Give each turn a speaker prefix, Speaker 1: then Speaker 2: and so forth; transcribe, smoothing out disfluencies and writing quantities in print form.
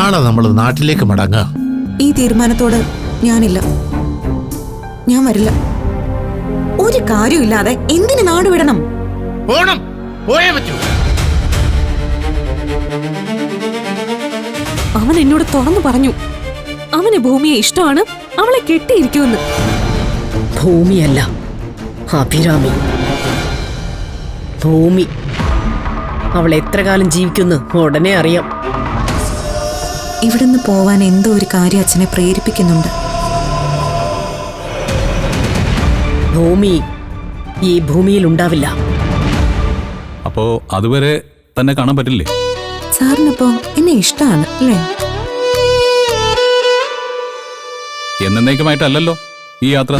Speaker 1: നാളെ നമ്മൾ നാട്ടിലേക്ക് മടങ്ങുക.
Speaker 2: ഈ തീരുമാനത്തോട് ഞാനില്ല. ഞാൻ വരില്ല. ഒരു കാര്യമില്ലാതെ എന്തിനു നാട് വിടണം?
Speaker 1: പോണം, പോയേ പറ്റൂ.
Speaker 3: അവൻ എന്നോട് തുറന്നു പറഞ്ഞു, അവന് ഭൂമിയെ ഇഷ്ടമാണ്, അവളെ കെട്ടിയിരിക്കുമെന്ന്.
Speaker 4: ഭൂമിയല്ല, അഭിരാമി. ഭൂമി. അവൾ എത്ര കാലം ജീവിക്കുമെന്ന് ഉടനെ അറിയാം.
Speaker 2: ഇവിടുന്ന് പോവാൻ എന്തോ ഒരു കാര്യം അച്ഛനെ പ്രേരിപ്പിക്കുന്നുണ്ട്.
Speaker 4: ഭൂമി ഈ ഭൂമിയിൽ ഉണ്ടാവില്ല.
Speaker 5: അപ്പോ അതുവരെ തന്നെ കാണാൻ പറ്റില്ലേ?
Speaker 2: സാറിനിപ്പോ എന്നെ ഇഷ്ടമാണ് അല്ലേ?
Speaker 5: എന്നേക്കുമായിട്ടല്ലല്ലോ ഈ യാത്ര.